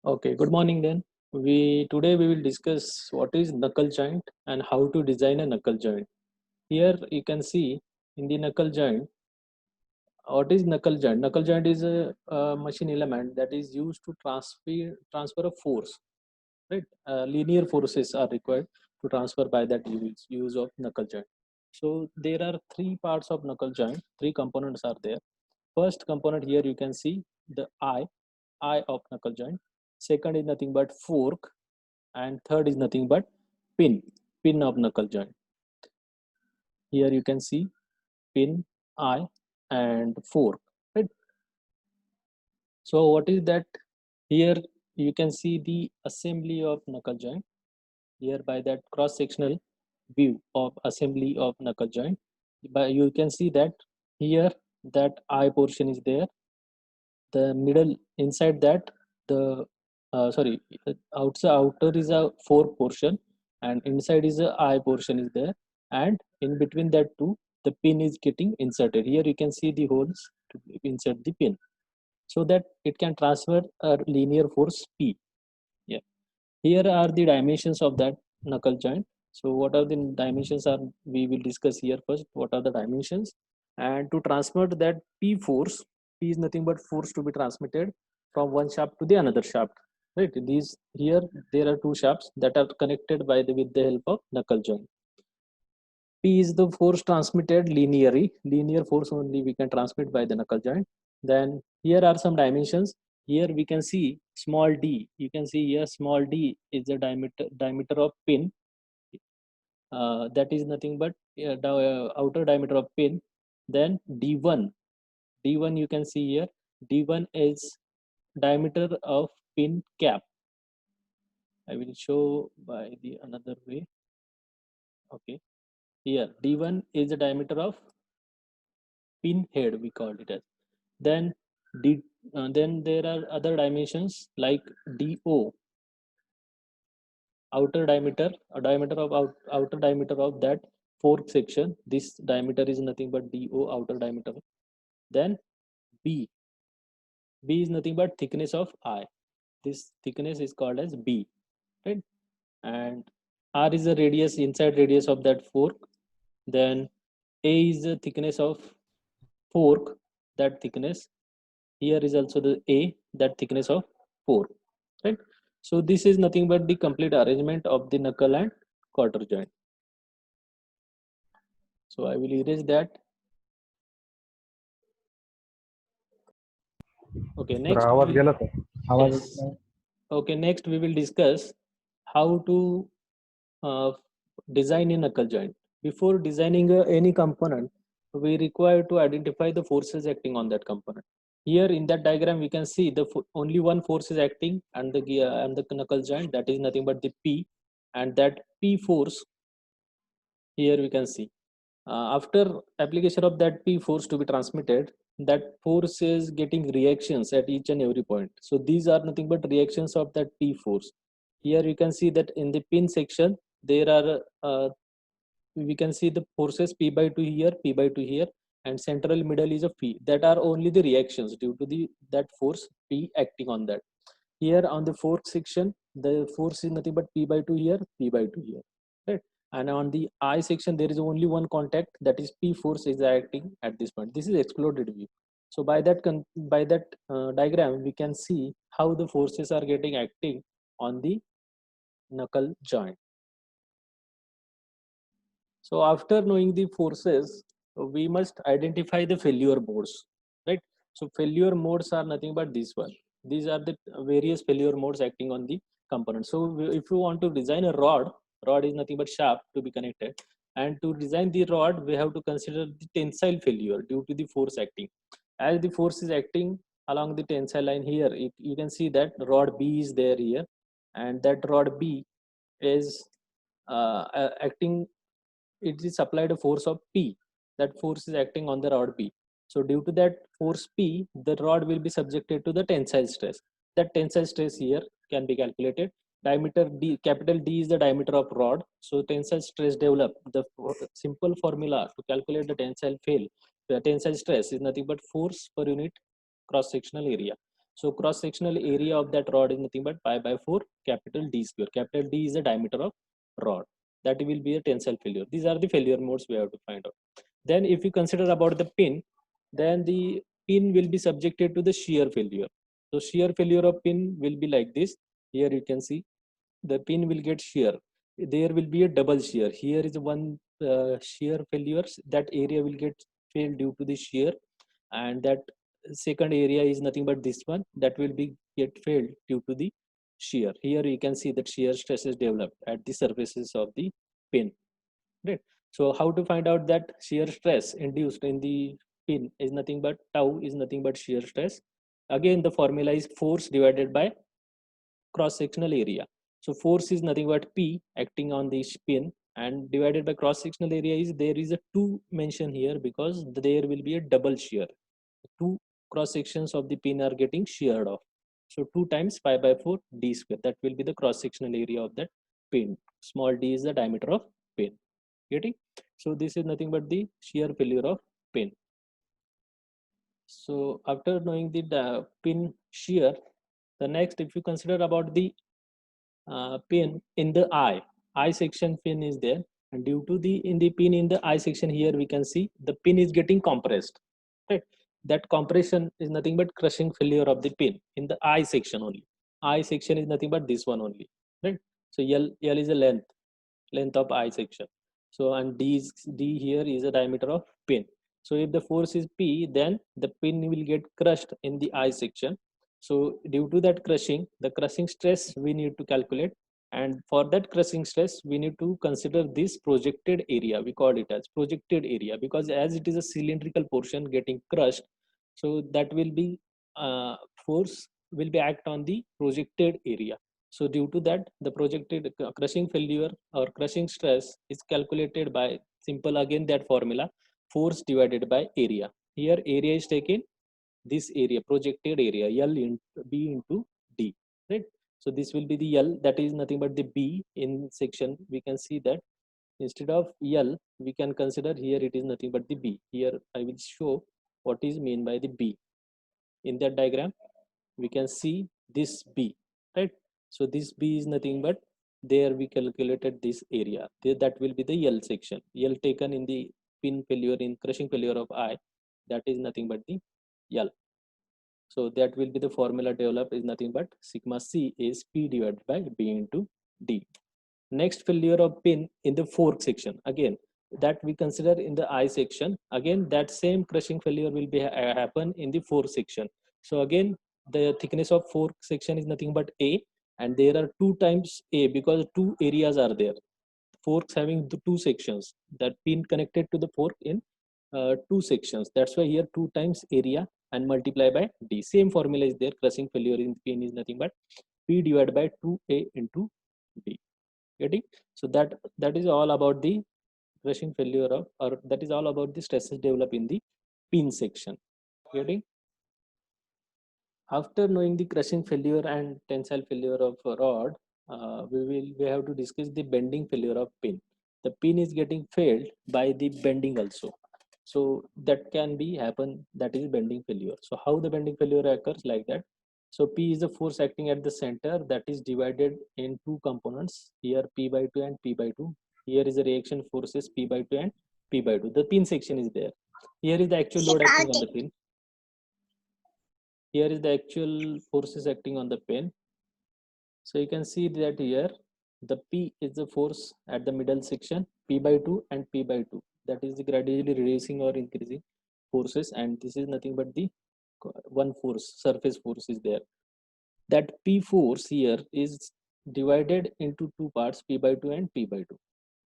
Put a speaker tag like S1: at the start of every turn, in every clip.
S1: Okay, good morning then. We will discuss what is knuckle joint and how to design a knuckle joint. Here you can see in the knuckle joint, what is knuckle joint? Knuckle joint is a machine element that is used to transfer a force, right? Linear forces are required to transfer by that use of knuckle joint. So there are three parts of knuckle joint, three components are there. First component here you can see the eye of knuckle joint. Second is nothing but fork, and third is nothing but pin of knuckle joint. Here you can see pin, eye, and fork, right? So what is that? Here you can see the assembly of knuckle joint here by that cross sectional view of assembly of knuckle joint. But you can see that here that eye portion is there, the middle inside that the sorry, outer is a fork portion and inside is a eye portion is there, and in between that two the pin is getting inserted. Here you can see the holes to insert the pin so that it can transfer a linear force P. Yeah, here are the dimensions of that knuckle joint. So what are the dimensions are we will discuss here first. What are the dimensions? And to transmit that P force, P is nothing but force to be transmitted from one shaft to the another shaft. Right? These here there are two shafts that are connected by the with the help of knuckle joint. P is the force transmitted linearly. Linear force only we can transmit by the knuckle joint. Then here are some dimensions. Here we can see small d. You can see here small d is the diameter of pin. That is nothing but outer diameter of pin. Then D1 you can see here. D1 is diameter of pin cap. I will show by the another way. Okay, here D1 is the diameter of pin head. We called it as. Then D, then there are other dimensions like DO, outer diameter, a diameter of outer diameter of that fork section. This diameter is nothing but DO, outer diameter. Then B, B is nothing but thickness of eye. This thickness is called as B, right? And R is the radius, inside radius of that fork. Then A is the thickness of fork, that thickness. Here is also the A, that thickness of fork, right? So this is nothing but the complete arrangement of the knuckle and quarter joint. So I will erase that. Okay,
S2: तर
S1: next we
S2: आवाज
S1: will,
S2: गेला sir आवाज येत
S1: yes.
S2: नाही.
S1: Okay, next we will discuss how to uh, design a knuckle joint. Before designing any component, we require to identify the forces acting on that component. Here in that diagram, we can see the only one force is acting and the gear and the knuckle joint, that is nothing but the P, and that P force here we can see. After application of that P force to be transmitted, that force is getting reactions at each and every point. So these are nothing but reactions of that P force. Here you can see that in the pin section, there are we can see the forces P by 2 here, P by 2 here, and central middle is a P. That are only the reactions due to the that force P acting on that. Here on the fork section, the force is nothing but P by 2 here, P by 2 here, right? And on the I section, there is only one contact, that is P force is acting at this point. This is exploded view. So by that diagram, we can see how the forces are getting acting on the knuckle joint. So after knowing the forces, we must identify the failure modes, right? So failure modes are nothing but this one. These are the various failure modes acting on the component. So if you want to design a rod is nothing but shaft to be connected. And to design the rod, we have to consider the tensile failure due to the force acting. As the force is acting along the tensile line here, you can see that rod B is there here, and that rod B is acting, it is applied a force of P. That force is acting on the rod P. So due to that force P, the rod will be subjected to the tensile stress. That tensile stress here can be calculated. Diameter D, capital D is the diameter of rod. So tensile stress develop. The simple formula to calculate the tensile stress is nothing but force per unit cross sectional area. So cross sectional area of that rod is nothing but pi by 4 capital D square. Capital D is the diameter of rod. That will be a tensile failure. These are the failure modes we have to find out. Then if you consider about the pin, then the pin will be subjected to the shear failure. So shear failure of pin will be like this. Here you can see the pin will get shear. There will be a double shear. Here is one shear failures. That area will get failed due to the shear, and that second area is nothing but this one that will be get failed due to the shear. Here you can see that shear stress is developed at the surfaces of the pin. Right. So how to find out that shear stress induced in the pin is nothing but tau is nothing but shear stress. Again, the formula is force divided by cross sectional area. So force is nothing but P acting on the pin, and divided by cross sectional area is there is a 2 mention here because there will be a double shear. Two cross sections of the pin are getting sheared off. So 2 times pi by 4 d square. That will be the cross sectional area of that pin. Small d is the diameter of pin. Getting? So this is nothing but the shear failure of pin. So after knowing the pin shear, the next, if you consider about the pin in the eye section pin is there, and due to the in the pin in the eye section, here we can see the pin is getting compressed, right? That compression is nothing but crushing failure of the pin in the eye section only. Eye section is nothing but this one only, right? So l is a length of eye section. So and d here is the diameter of pin. So if the force is P, then the pin will get crushed in the eye section. So due to that crushing, the crushing stress we need to calculate, and for that crushing stress we need to consider this projected area. We call it as projected area because as it is a cylindrical portion getting crushed, so that will be force will be act on the projected area. So due to that, the projected crushing failure or crushing stress is calculated by simple again that formula, force divided by area. Here area is taken this area, projected area, L into B into D, right? So this will be the L, that is nothing but the B in section. We can see that instead of L, we can consider here it is nothing but the B. Here I will show what is mean by the B. In that diagram, we can see this B, right? So this B is nothing but there we calculated this area. That will be the L section. L taken in the pin failure in crushing failure of I, that is nothing but the L. So that will be the formula developed is nothing but sigma C is P divided by B into D. Next failure of pin in the fork section. Again, that we consider in the I section. Again, that same crushing failure will be happen in the fork section. So again, the thickness of fork section is nothing but A, and there are 2 times A because 2 areas are there. Forks having the 2 sections. That pin connected to the fork in 2 sections. That's why here 2 times area and multiply by D. Same formula is there. Crushing failure in pin is nothing but P divided by 2A into D. Getting? So that is all about the crushing failure of, or that is all about the stresses developed in the pin section. Getting? After knowing the crushing failure and tensile failure of a rod, we have to discuss the bending failure of pin. The pin is getting failed by the bending also. So that can be happen, that is bending failure. So how the bending failure occurs like that? So P is the force acting at the center that is divided in 2 components. Here P by 2 and P by 2. Here is the reaction forces P by 2 and P by 2. The pin section is there. Here is the actual load acting on the pin. Here is the actual forces acting on the pin. So you can see that here the P is the force at the middle section, P by 2 and P by 2. That is the gradually reducing or increasing forces, and this is nothing but the one force, surface force is there. That P force here is divided into 2 parts, P by 2 and P by 2,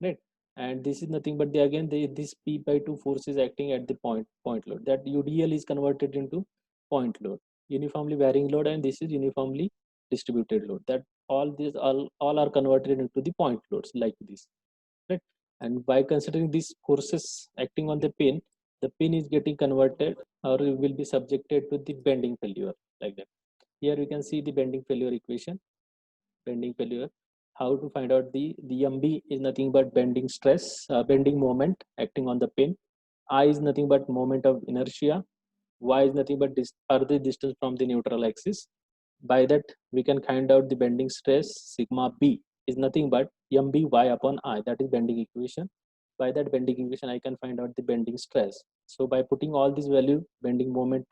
S1: right? And this is nothing but this P by 2 force is acting at the point load. That UDL is converted into point load, uniformly varying load, and this is uniformly distributed load. That all are converted into the point loads like this, right? And by considering these forces acting on the pin is getting converted or will be subjected to the bending failure like that. Here we can see the bending failure equation. Bending failure. How to find out the MB is nothing but bending stress, bending moment acting on the pin. I is nothing but moment of inertia. y is nothing but this further distance from the neutral axis. By that we can find out the bending stress. Sigma b is nothing but mb y upon I, that is bending equation. By that bending equation I can find out the bending stress. So by putting all these value, bending moment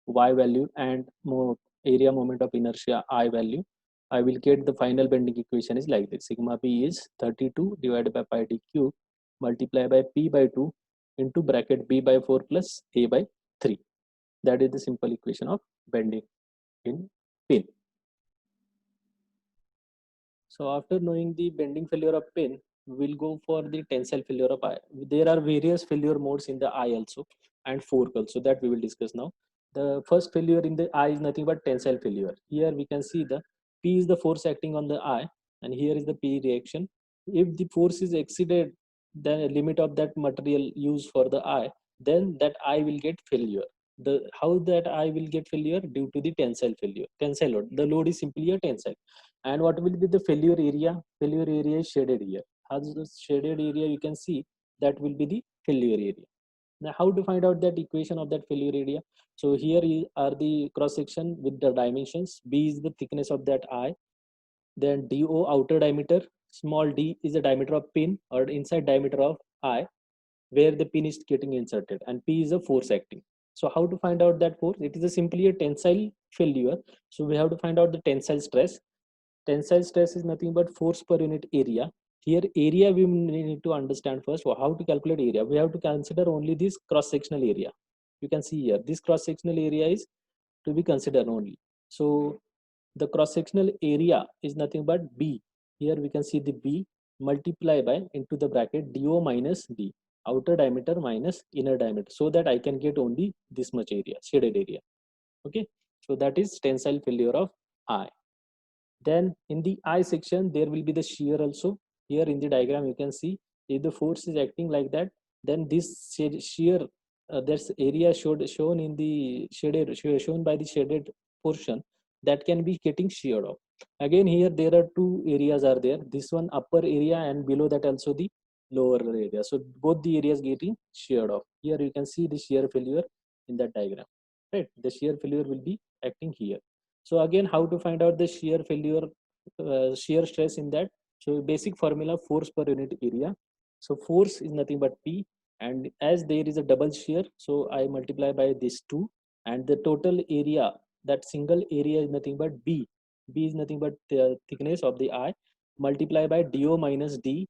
S1: y value and more area moment of inertia I value, I will get the final bending equation is like this. Sigma b is 32 divided by pi d cube multiply by p by 2 into bracket b by 4 plus a by 3. That is the simple equation of bending in pin. So after knowing the bending failure of pin, we'll go for the tensile failure of eye. There are various failure modes in the eye also and fork also, that we will discuss now. The first failure in the eye is nothing but tensile failure. Here we can see the P is the force acting on the eye and here is the P reaction. If the force is exceeded the limit of that material used for the eye, then that eye will get failure. The how that eye will get failure? Due to the tensile failure, tensile load. The load is simply a tensile. And what will be the failure area? Failure area is shaded here. As the shaded area you can see, that will be the failure area. Now how to find out that equation of that failure area? So here are the cross section with the dimensions. B is the thickness of that eye, then do outer diameter, small d is the diameter of pin or inside diameter of eye where the pin is getting inserted, and P is a force acting. So how to find out that force? It is simply a tensile failure. So we have to find out the tensile stress. Tensile stress is nothing but force per unit area. Here area we need to understand first. How to calculate area? We have to consider only this cross sectional area. You can see here this cross sectional area is to be considered only. So the cross sectional area is nothing but B. Here we can see the B multiply by into the bracket do minus d, outer diameter minus inner diameter, so that I can get only this much area, shaded area. Okay, so that is tensile failure of eye. Then in the eye section, there will be the shear also. Here in the diagram, you can see if the force is acting like that, then this shear, there's area shown in the shaded, shown by the shaded portion, that can be getting sheared off. Again, here there are two areas are there. This one upper area and below that also the lower area. So both the areas getting sheared off. Here you can see the shear failure in that diagram. Right, the shear failure will be acting here. So again, how to find out the shear failure, shear stress in that? So basic formula, force per unit area. So force is nothing but P, and as there is a double shear, so I multiply by this 2, and the total area, that single area is nothing but B. B is nothing but the thickness of the eye, multiply by do minus d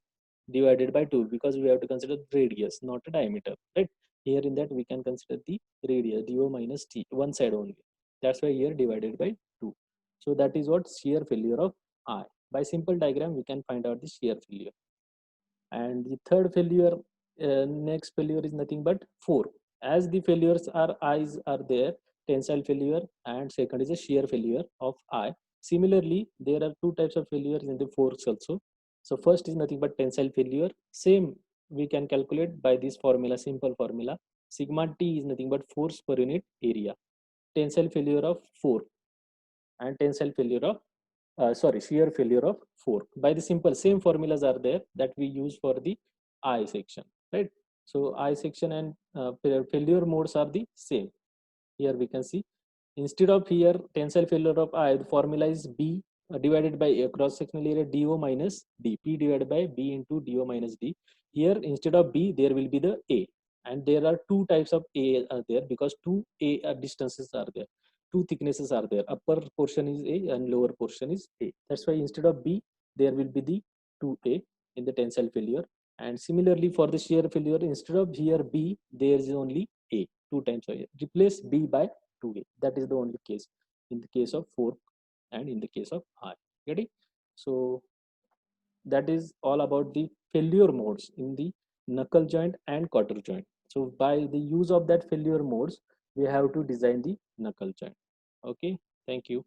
S1: divided by 2, because we have to consider radius, not a diameter, right? Here in that we can consider the radius, do minus t, one side only. That's why here divided by 2. So that is what shear failure of eye. By simple diagram, we can find out the shear failure. And the third failure, next failure is nothing but fork. As the failures are eyes are there, tensile failure and second is a shear failure of eye. Similarly, there are two types of failures in the forks also. So first is nothing but tensile failure. Same we can calculate by this formula, simple formula. Sigma T is nothing but force per unit area. Tensile failure of fork and tensile failure of shear failure of fork. By the simple same formulas are there that we use for the eye section, right? So eye section and failure modes are the same. Here we can see, instead of here tensile failure of eye, the formula is B divided by a cross sectional area do minus d, P divided by B into do minus d. Here instead of B there will be the A, and there are two types of A are there because two A distances are there, two thicknesses are there, upper portion is A and lower portion is A. That's why instead of B there will be the 2A in the tensile failure. And similarly for the shear failure, instead of here B there is only A, two times A. Replace B by 2A. That is the only case in the case of fork and in the case of eye. Getting? So that is all about the failure modes in the knuckle joint and quarter joint. So by the use of that failure modes, we have to design the knuckle joint. Okay, thank you.